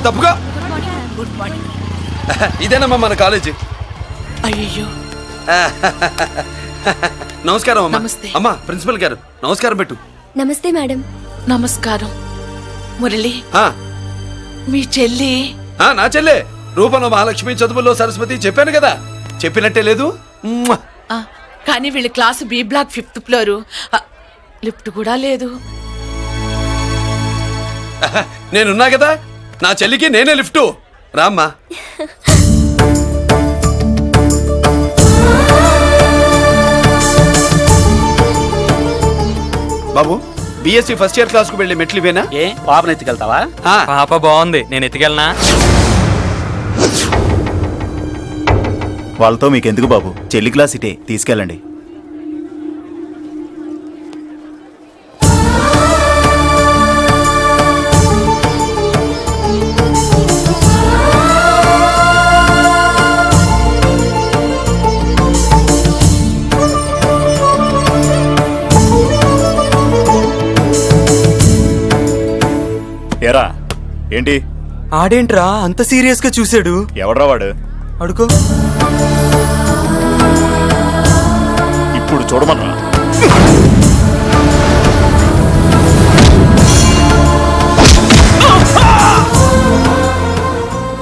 తప్పుగా. Good morning. ఇదేనమ్మా మన college. అయ్యో నమస్కారం అమ్మా. నమస్తే. అమ్మా ప్రిన్సిపల్ గారు నమస్కారం పెట్టు. నమస్తే మేడం. నమస్కారం. మురళి, ఆ, మీ చెల్లి నా చెల్లె రూపంలో మహాలక్ష్మి, చదువుల్లో సరస్వతి. చెప్పాను కదా, చెప్పినట్టే లేదు. మ్మ్. కానీ వీళ్ళ class B block 5th floor. Lift కూడా లేదు. నేనున్నా కదా, నా చెల్లికి నేనే లిఫ్టు. రామ్మా. బాబు, బిఎస్సి ఫస్ట్ ఇయర్ క్లాస్ కు వెళ్ళి మెట్లు ఇవేనా? ఏ పాపను ఎత్తుకెళ్తావా? పాప బాగుంది, నేను ఎత్తుకెళ్ళనా? వాళ్ళతో మీకెందుకు బాబు, చెల్లి క్లాస్ ఇటే, తీసుకెళ్ళండి. ఏరా ఏంటి? ఆడేంట్రా అంత సీరియస్ గా చూసాడు? ఎవడ్రా వాడు? అడుకో. ఇప్పుడు చూడమన్నా.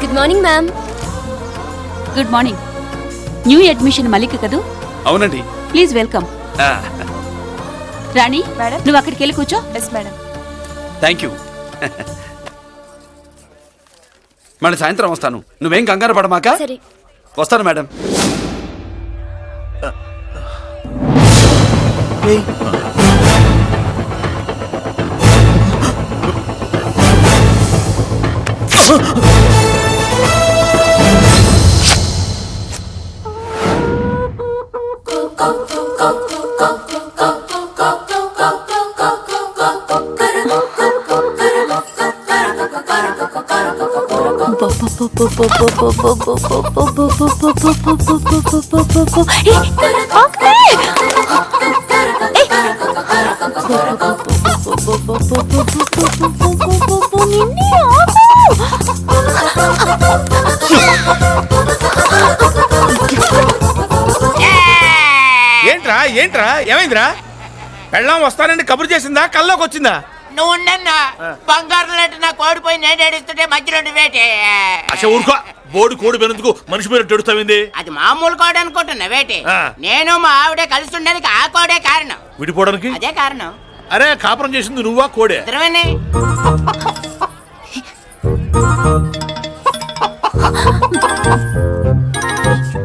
Good morning ma'am. Good morning. New admission Mallika కదూ? అవునండి. Please welcome. ఆ, రాణి, నువ్వు అక్కడికి వెళ్ళి కూర్చో. Yes madam. Thank you. మళ్ళీ సాయంత్రం వస్తాను, నువ్వేం కంగారు పడమాక. సరే. వస్తాను మేడం. ఏంట్రా ఏంట్రా ఏమైందిరా? పెళ్ళాం వస్తానండి కబురు చేసిందా, కల్లోకి వచ్చిందా? నువ్వు ఉండన్నా బంగారం లాంటి నా కోడిపోయి నేను ఏడుస్తుంటే మధ్యలో వేటే. అసలు ఊరుకో, బోడు కోడి పెనందుకు మనిషి మీద తెడుస్తావింది. అది మామూలు కోడి అనుకుంటున్నా వేటే. నేను మా ఆవిడే కలిసి ఉండడానికి ఆ కోడే కారణం. విడిపోవడానికి అదే కారణం. అరే కాపురం చేసింది నువ్వా కోడే? ఇద్దరమేనే.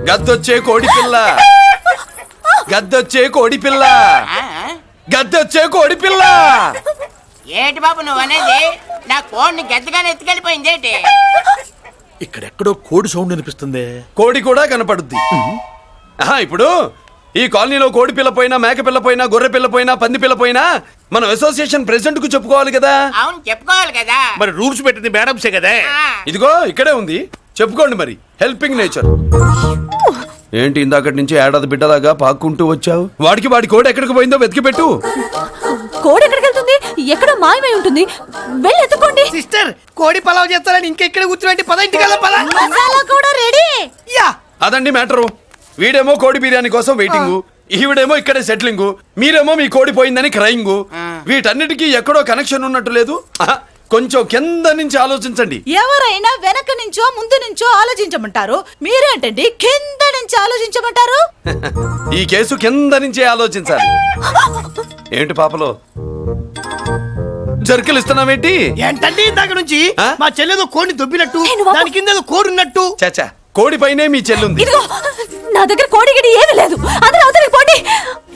గద్దొచ్చే కోడి పిల్ల, గద్దొచ్చే కోడి పిల్ల, గద్దొచ్చే కోడి పిల్ల. ఏటి బాబు నువ్వు అనేది? నా కోడిని గద్దగానే ఎత్తుకెళ్ళిపోయింది ఏంటి? ఇక్కడెక్కడో కోడి సౌండ్ అనిపిస్తుంది. కోడి కూడా కనపడుద్ది. ఇప్పుడు ఈ కాలనీలో కోడి పిల్ల పోయినా, మేక పిల్ల పోయినా, గొర్రె పిల్ల పోయినా, పంది పిల్ల పోయినా మనం అసోసియేషన్ ప్రెసిడెంట్ కు చెప్పుకోవాలి కదా. అవును చెప్పుకోవాలి కదా. మరి రూల్స్ పెట్టింది మేడమ్సే కదా. ఇదిగో ఇక్కడే ఉంది, చెప్పుకోండి మరి. Helping nature. ఏంటి ఇందాకటి నుంచి ఏడాది బిడ్డలాగా పాక్కుంటూ వచ్చావు? వాడి కోడి ఎక్కడికి పోయిందో వెతికి పెట్టు. కోడి ఎక్కడికి వెళ్తుంది? ఎక్కడో మాయమై ఉంటుంది, వెళ్ళి ఎత్తుకోండి. సిస్టర్, కోడి పలావ్ చేస్తారని ఇంకెక్కడ కూర్చోండి. 10 ఇంటికల్లా పద. మసాలా కూడా రెడీ. యా అదండి మ్యాటరు. వీడేమో కోడి బిర్యానీ కోసం వెయిటింగ్, ఈవిడేమో ఇక్కడే సెటిలింగ్, మీరేమో మీ కోడి పోయిందని క్రయింగ్. వీటన్నిటికీ ఎక్కడో కనెక్షన్ ఉన్నట్టు లేదు. కొంచెం కింద నుంచి ఆలోచించండి. ఎవరైనా వెనక నుంచో ముందు నుంచో ఆలోచించమంటారు, మీరేంటండి కింద నుంచి ఆలోచించమంటారు? ఈ కేసు కింద నుంచే ఆలోచించాలి. ఏంటి పాపలో జర్కలు ఇస్తున్నావేంటి? ఏంటండి ఇందాక నుంచి మా చెల్లెదో కోడిని దొబ్బినట్టు, దాని కింద కోడి ఉన్నట్టు. చాచా, కోడి పైనే మీ చెల్లుంది. ఇదిగో నా దగ్గర కోడి గిడి ఏమీ లేదు, అందరూ అవతలికి పోండి.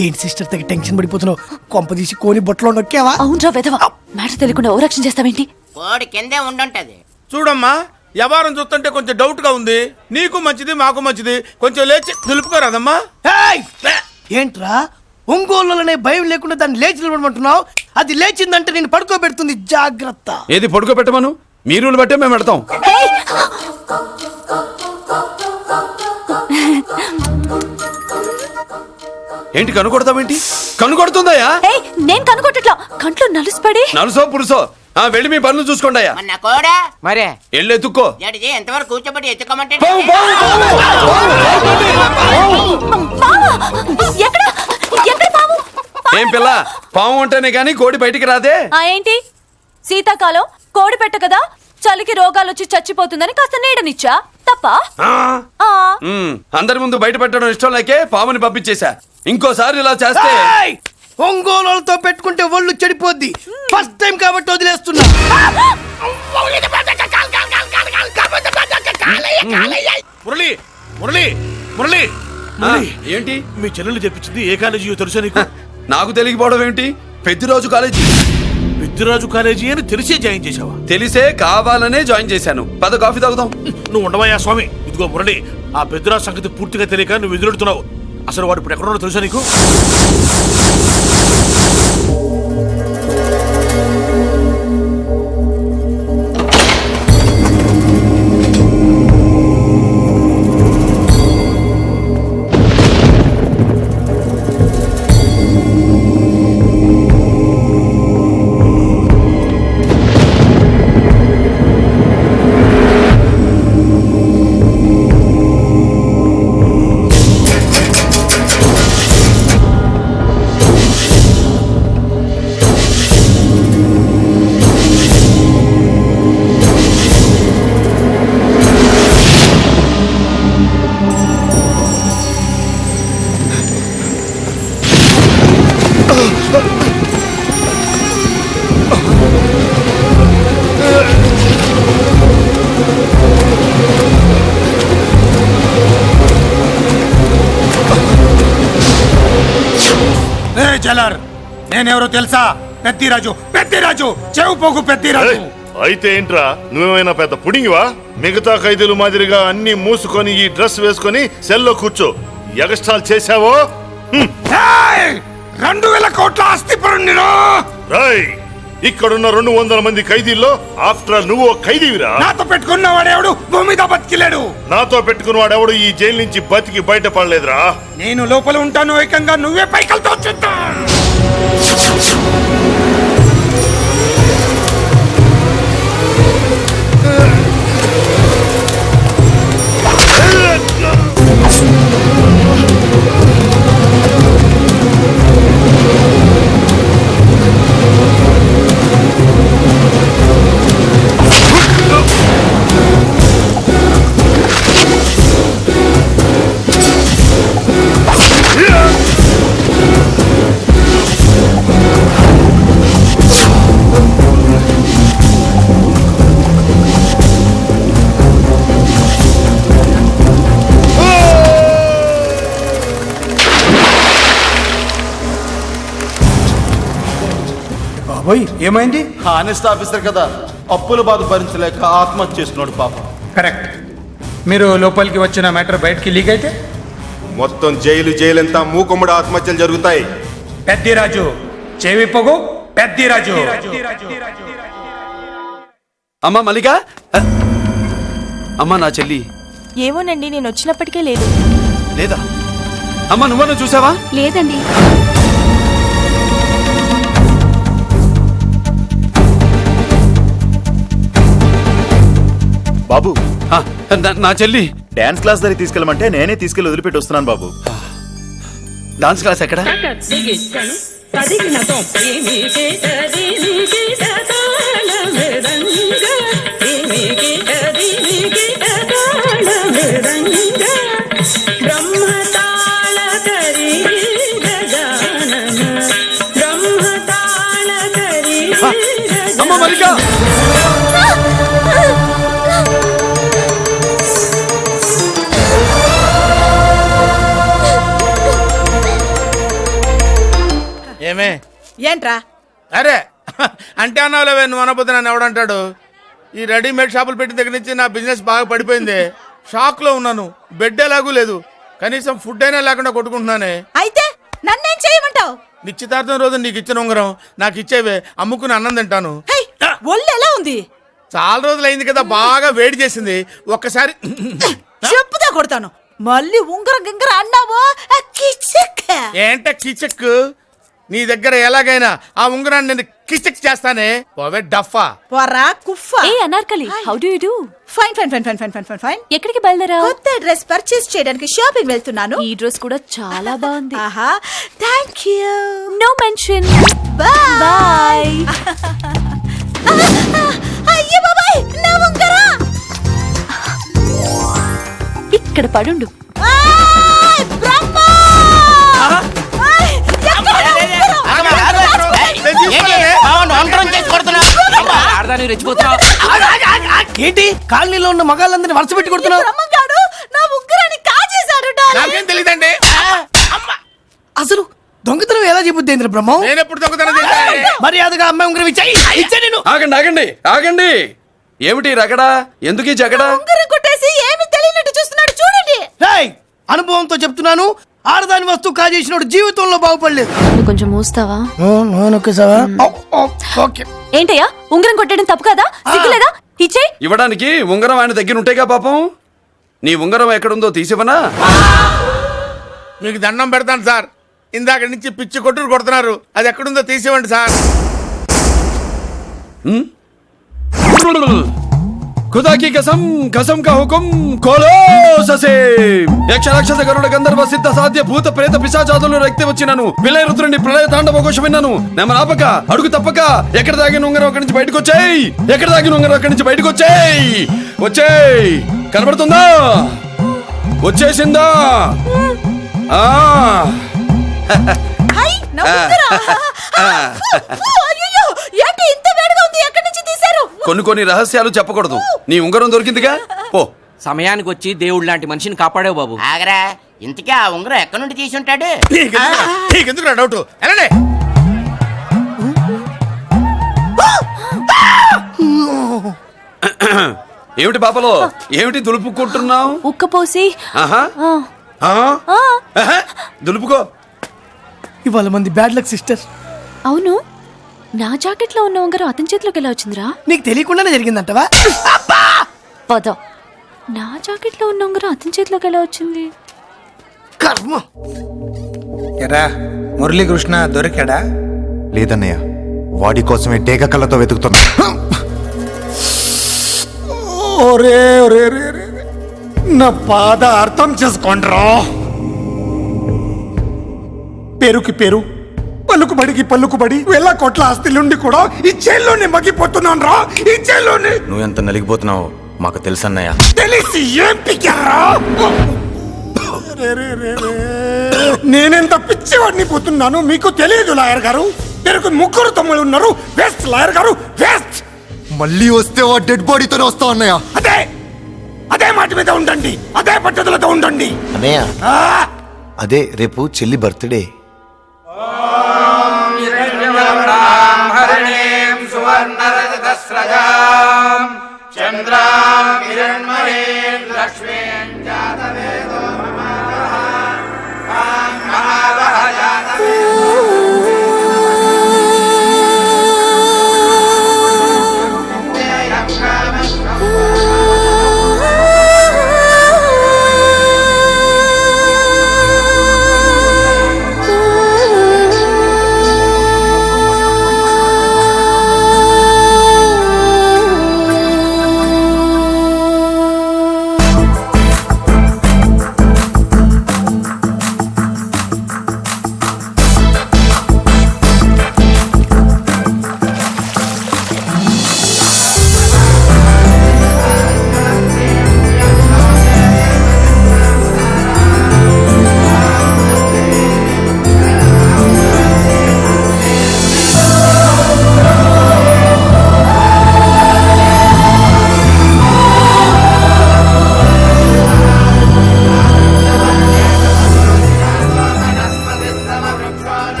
ఏంటి సిస్టర్ తెగ టెన్షన్ పడిపోతున్నావు? కొంప తీసి కోని బొట్టలో నొక్కావా? అవునరా వెధవ, మ్యాటర్ తెలియకుండా ఓ రక్షణ చేస్తావేంటి? కోడి కిందే ఉండుంటది. చూడమ్మా, వ్యవహారం చూస్తుంటే కొంచెం డౌట్ గా ఉంది. నీకు మంచిది, మాకు మంచిది. కొంచెం లేచి నిలుపుకోరాదమ్మా. ఏంట్రా ఒంగోలులోనే భయం లేకుండా దాన్ని లేచి నిలబడమంటున్నావు? అది లేచిందంటే నేను పడుకోబెడుతుంది, జాగ్రత్త. ఏది పడుకోబెట్టమను, మీరు బట్టే మేము పెడతాం. ఏంటి కనుకొడతావేంటి? కనుకొడుతుందయా? నేను కనుకొట్టట్లా, కంట్లో నలుసుపడి. నలుసో పురుసో వెళ్ళి మీ పనులు చూసుకోండి అయ్యా. మన కోడా మరే వెళ్ళి ఎత్తుక్కో. జడిది ఎంతవరకు కూర్చోబెట్టి ఎత్తుకోమంటే పావు, పావు, బావా, ఎక్కడ ఎక్కడ పాము? ఏం పిల్ల, పాము ఉంటేనే గాని కోడి బయటికి రాదే. ఏంటి శీతాకాలం కోడి పెట్ట కదా, చలికి రోగాలు వచ్చి చచ్చిపోతుందని కాస్త నీడనిచ్చా తప్ప. అందరి ముందు బయట పెట్టడం ఇష్టం లేకే పాముని పంపించేశా. ఇంకోసారి ఇలా చేస్తే ఒంగోలులతో పెట్టుకుంటే ఒళ్ళు చెడిపోద్ది. ఫస్ట్ టైం కాబట్టి వదిలేస్తున్నా. మురళి మురళి మురళి ఏంటి మీ చెల్లెలు చెప్పించింది ఏ కాలేజీ తెలుసా నీకు? నాకు తెలియకపోవడం ఏంటి? పెద్దిరాజు కాలేజీ. పెద్దిరాజు కాలేజీ అని తెలిసే జాయిన్ చేసావా? తెలిసే కావాలనే జాయిన్ చేశాను. పద కాఫీ తాగుదాం. నువ్వు ఉండవయ్యా స్వామి. ఇదిగో మురళి, ఆ పెద్దిరాజు సంగతి పూర్తిగా తెలియక నువ్వు ఎదురెడుతున్నావు. అసలు వాడు ఇప్పుడు ఎక్కడున్నాడో తెలుసా నీకు? జలర్, నేనెవరో తెలుసా? పెద్దిరాజు, పెద్దిరాజు, చెవు పోగు పెద్దిరాజు. అయితే ఏంట్రా, నువ్వేమైనా పెద్ద పుడింగివా? మిగతా ఖైదీలు మాదిరిగా అన్ని మూసుకొని ఈ డ్రెస్ వేసుకొని సెల్లో కూర్చో. ఎగస్ట్రాల్ చేశావో 2000 కోట్ల ఆస్తి పరుణ్ణిరా. రాయ్, ఇక్కడున్న 200 మంది ఖైదీల్లో ఆఫ్టర్ ఆల్ నువ్వు ఖైదీవిరా. నాతో పెట్టుకున్న వాడేవాడు భూమి మీద బతికిలేడు. నాతో పెట్టుకున్న వాడెవడు ఈ జైలు నుంచి బతికి బయటపడలేదురా. నేను లోపల ఉంటాను, ఏకంగా నువ్వే పైకలతో చూద్దా. ఏమైంది? హానెస్ట్ ఆఫీసర్ కదా, అప్పుల బాధ భరించలేక ఆత్మహత్య చేసుకున్నాడు పాపం. కరెక్ట్. మీరు లోపలికి వచ్చిన మ్యాటర్ బయటికి లీక్ అయితే మొత్తం జైలు అంతా మూకుమ్మడి ఆత్మహత్యలు జరుగుతాయి. పెద్దిరాజు, చెవి పొగు పెద్దిరాజు. అమ్మా మల్లిక, అమ్మా నా చెల్లి ఏమోనండి, నేను వచ్చినప్పటికే లేదు. లేదా? అమ్మా నువ్వన్నా చూసావా? లేదండి. బాబు, నా చెల్లి డాన్స్ క్లాస్ దగ్గర తీసుకెళ్ళమంటే నేనే తీసుకెళ్లి వదిలిపెట్టి వస్తున్నాను బాబు. డాన్స్ క్లాస్ ఎక్కడ? అమ్మ మల్లిక, ఏమే? ఏంట్రా? అరే అంటే అన్నావులేవే, నువ్వు అనబోతే నన్ను ఎవడంటాడు? ఈ రెడీమేడ్ షాపులు పెట్టిన దగ్గర నుంచి నా బిజినెస్ బాగా పడిపోయింది. షాక్ లో ఉన్నాను. బెడ్ ఎలాగూ లేదు, కనీసం ఫుడ్ అయినా లేకుండా కొట్టుకుంటున్నానే. అయితే నన్నేం చేయమంటావు? నిశ్చితార్థం రోజు నీకు ఇచ్చిన ఉంగరం నాకు ఇచ్చేవే, అమ్ముకుని అన్నం తింటాను. ఒళ్ళు ఎలా ఉంది? చాలా రోజులు అయింది కదా, బాగా వేడి చేసింది. ఒక్కసారి చెప్పుదా కొడతాను. మళ్ళీ ఉంగరం గింగర అన్నావో కిచక్. ఏంట కిచక్? నీ దగ్గర ఎలాగైనా ఆ ఉంగరాన్ని నేను కిస్టిక్ చేస్తానే పోవే డఫా. పోరా కుఫ్ఫా. ఏ Anarkali, how do you do? Fine fine fine fine fine fine fine fine. ఎక్కడికి బయలుదేరావు? కొత్త డ్రెస్ పర్చేస్ చేయడానికి షాపింగ్ వెళ్తున్నాను. ఈ డ్రెస్ కూడా చాలా బాగుంది. ఆహా, thank you. No mention. Bye bye. అయ్యో బాబాయ్, నా ఉంగరా ఇక్కడ పడుండు. ఆయ్, బ్రహ్మ! ఆయ్, ఎక్కడ నా ఉంగరం? నేను తీసుకోలేదే. ఏంటి కాలనీలో ఉన్న మగాళ్ళందరినీ వరుస పెట్టి కొడుతున్నావు? బ్రహ్మంగాడు నా ఉంగరాన్ని కాజేశాడు డార్లింగ్. నాకేం తెలియదండి. అసలు దొంగతనం ఎలా చెబుద్ది బ్రహ్మం? నేను ఎప్పుడు దొంగతనం చేశాను? మర్యాదగా అమ్మాయి ఉంగరం ఇచ్చాయి. నేను ఆగండి ఆగండి ఆగండి. ఏమిటి రగడా? ఎందుకు ఈ జగడా? ఉంగరం కొట్టేసి ఏమీ తెలియనట్టు చూస్తున్నాడు చూడండి. రేయ్, అనుభవంతో చెప్తున్నాను, ఆడదాని వస్తువు కాజేసినోడు జీవితంలో బాగుపడలేదు. కొంచెం మూస్తావా? ఓకే. ఏంటయ్యా, ఉంగరం కొట్టడం తప్పు కదా? సిగ్గులేదా? ఇచ్చే. ఇవ్వడానికి ఉంగరం ఆయన దగ్గర ఉంటేగా పాపం. నీ ఉంగరం ఎక్కడుందో తీసివనా? మీకు దండం పెడతాను సార్, ఇందాక నుంచి పిచ్చి కొట్టుడు కొడుతున్నారు. అది ఎక్కడుందో తీసివ్వండి సార్. खुदा की कसम कसम का हुकुम खोलो ससे యక్ష రాక్షస గరుడ గంధర్వ సిద్ధ సాధ్య భూత ప్రేత పిశాచాదులు రక్తి వచ్చినాను విలయ రుద్రుని ప్రళయ తాండవ ఘోష విన్నాను. నెమలాపక అడుగు తప్పక ఎక్కడ దాగిన ఉంగరం అక్కడి నుంచి బయటకు వచ్చేయ్. ఎక్కడ దాగిన ఉంగరం అక్కడి నుంచి బయటకు వచ్చేయ్. వచ్చేయ్. కనబడుతుందా? వచ్చేసిందా? ఆ హై, నా ఉంగరం. అయ్యో, ఏంటి ఇంత వేడిగా ఉంది? ఎక్కడి నుంచి తీశారు? కొన్ని రహస్యాలు చెప్పకూడదు. నీ ఉంగరం దొరికిందిగా, పో. సమయానికి వచ్చి దేవుడు లాంటి మనిషిని కాపాడావు బాబు. ఆగరా, ఇంతకీ ఆ ఉంగరం ఎక్కడి నుండి తీసి ఉంటాడు? నీకెందుకు డౌట్? ఎలానే ఏమిటి పాపలో, ఏమిటి దులుపుకుంటున్నావు? ఉక్కపోసి. ఆహా. ఆహా. దులుపుకో. ఇవాళ మంది బ్యాడ్ లక్ సిస్టర్. అవును, నా జాకెట్ లో ఉన్న ఉంగరం అతని చేతిలోకి ఎలా వచ్చిందిరా? నీకు తెలియకుండానే జరిగిందంటవా? పద. నా జాకెట్ లో ఉన్న ఉంగరం అతని చేతిలోకి ఎలా వచ్చింది? కర్మ. ఎరా మురళీకృష్ణ దొరికాడా? లేదన్నయ్య, వాడి కోసమే డేగ కళ్ళతో వెతుకుతున్నా. ఒరే ఒరే రే రే, నా బాధ అర్థం చేసుకోండ్రా. పేరుకి పేరు, పలుకుబడికి పలుకుబడి వేల కోట్ల ఆస్తిలుండి కూడా ఈ జైల్లోనే మగ్గిపోతున్నాను రా. ఈ జైల్లోనే. నువ్వు ఎంత నలిగిపోతున్నావు మాకు తెలుసన్నయ్య. తెలిసి ఏం పిక్కారా? నేనెంత పిచ్చివాడిని పోతున్నాను మీకు తెలియదు లాయర్ గారు. పేరుకు ముగ్గురు తమ్ముళ్ళు ఉన్నారు. వేస్ట్ లాయర్ గారు, వేస్ట్. మళ్ళీ వస్తే ఆ డెడ్ బాడీతోనే వస్తావు అన్నయ్య. అదే మాట మీద ఉండండి, అదే పట్టుదలతో ఉండండి అన్నయ్య. అదే రేపు చెల్లి బర్త్డే.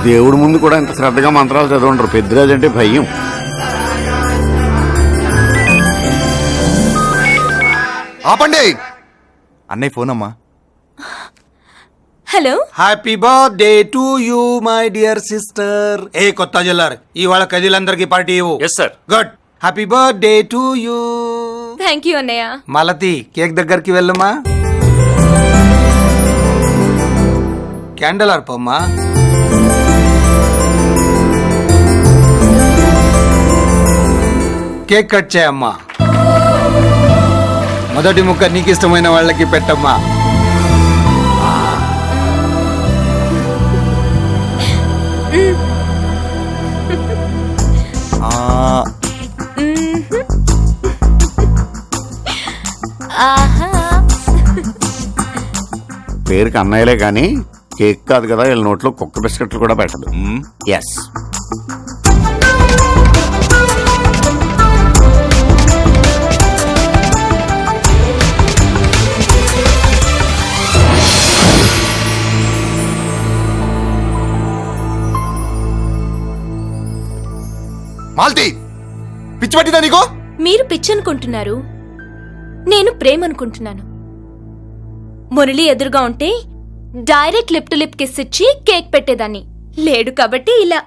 దేవుడి ముందు కూడా ఇంత శ్రద్ధగా మంత్రాలు చదవంటారు. పెద్దరాజు అంటే భయం. ఆపండి. అన్నయ్య ఫోన్ అమ్మా. Hello. Happy birthday to you my dear sister. ఏ కొత్త జిల్లార్, ఇవాళ కదిలందరికి పార్టీ ఇవ్వు. Yes sir. Good. Happy birthday to you. Thank you అన్నయ్య. మాలతి, కేక్ దగ్గరికి వెళ్ళమ్మా. క్యాండల్ ఆర్పమ్మా. కేక్ కట్ చేయమ్మా. మొదటి ముక్క నీకు ఇష్టమైన వాళ్ళకి పెట్టమ్మా. పేరుకి అన్నయ్యలే కానీ కేక్ కాదు కదా, వీళ్ళ నోట్లో కుక్క బిస్కెట్లు కూడా పెట్టదు. ఎస్. మాల్తి పిచ్చి పట్టిందా నీకు? మీరు పిచ్చి అనుకుంటున్నారు, నేను ప్రేమ అనుకుంటున్నాను. మురళి ఎదురుగా ఉంటే direct lip to lip kiss ఇచ్చి కేక్ పెట్టేదాన్ని. లేడు కాబట్టి ఇలా